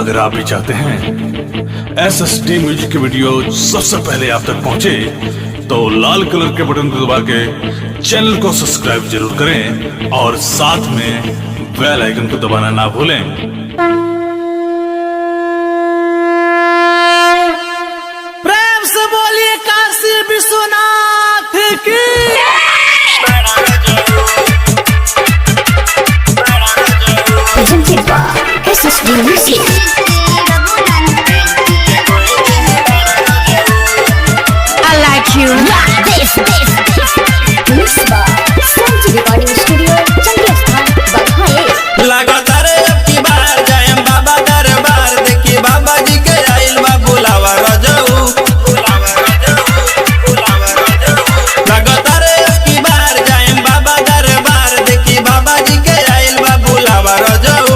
अगर आप भी चाहते हैं SSD म्यूजिक की वीडियो सबसे पहले आप तक पहुंचे तो लाल कलर के बटन को दबा के चैनल को सब्सक्राइब जरूर करें और साथ में बेल आइकन को दबाना ना भूलें। प्रेम से बोलिए काशी विश्वनाथ की। Presented by SSD Music. I like you like this. Mixed by Sanji Recording Studio, Chandigarh, Baghaye. लगातार अब की बार जाएं बाबा दरबार, देखी बाबा जी के आइल बा बुलावा रजऊ। लगातार अब की बार जाएं बाबा दरबार, देखी बाबा जी के आइल बा बुलावा रजऊ।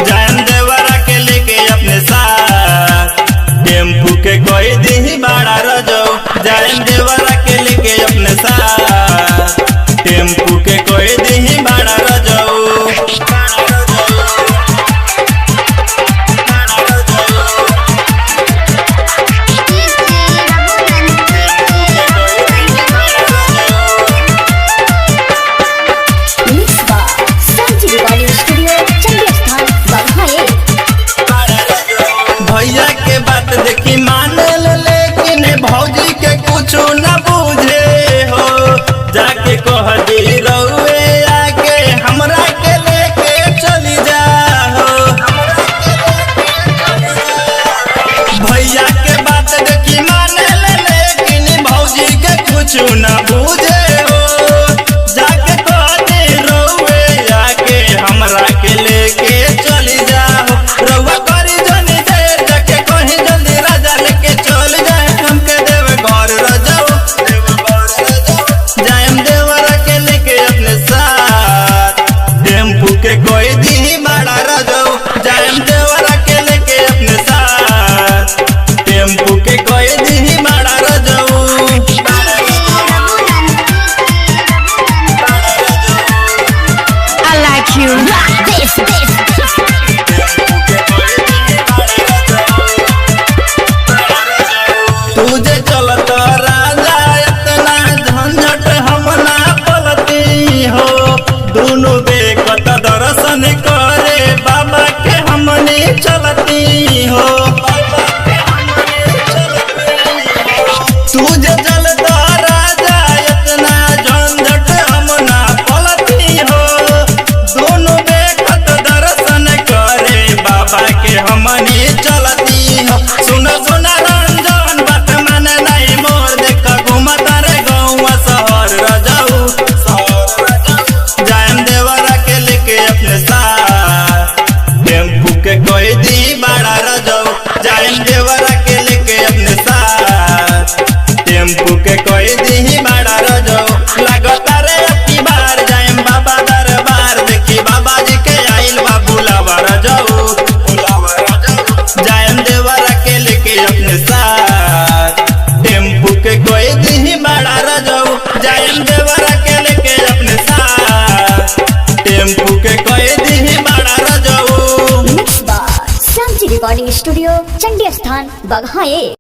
जाएं देवरा के लेके अपने साथ, टेम्पू के कोई दी बड़ा रजऊ। जाएं देवरा के लेके अपने साथ, टेम्पू के कोई दी बड़ा रजऊ। Mixed by Sanji Recording Studio, Chandigarh, Baghaye. भैया के बात देखी माने लेकिन भौजी के कुछ न बुझे हो। जाके कह दी रउए आके हमरा के लेके चली जा हो। भैया के बात देखी माने लेकिन भौजी के कुछ न बुझे हो। जाके कह दी रउए आके हमरा के लेके चली जा हो। रउआ करी जनी देर, जाके कहीं जल्दी राजा लेके चल जाए, हमके देवे घर रजाऊ। जाएम देवरा के लेके अपने साथ, टेम्पू के कोई दी बड़ा रजाऊ। जाएम देवरा के लेके अपने साथ, टेम्पू के कोई दी बड़ा रजाऊ। I like you like this. तुझे चलत राजा इतना झंझट हम ना पलती हो। दोनों बेकत दर्शन करे बाबा के हमने चलती हो। तुझे चलत राजा इतना झंझट हम ना पलती हो। दोनों बेकत दर्शन करे बाबा के हमने चलती हो। सुन सुना रंजन बात माने नहीं मोर, देख घूमता रे गौवा शहर रजाऊ। जाएम देवरा के लेके अपने साथ, टेम्पू के कोई दी बड़ा रजाऊ। जाएम देवरा के लेके अपने साथ, टेम्पू के कोई दी बड़ा रजाऊ। लगता रे अब की बार जाएम बाबा दरबार, देखी बाबा जी के आइल बा बुलावा रजाऊ। जाएम देवरा के लेके अपने साथ, टेम्पू के कोई दी बड़ा रजाऊ। जाएम देवरा के लेके अपने साथ, टेम्पू के कोई दी बड़ा रजाऊ। Mixed by Sanji Recording Studio, Chandigarh, Baghaye.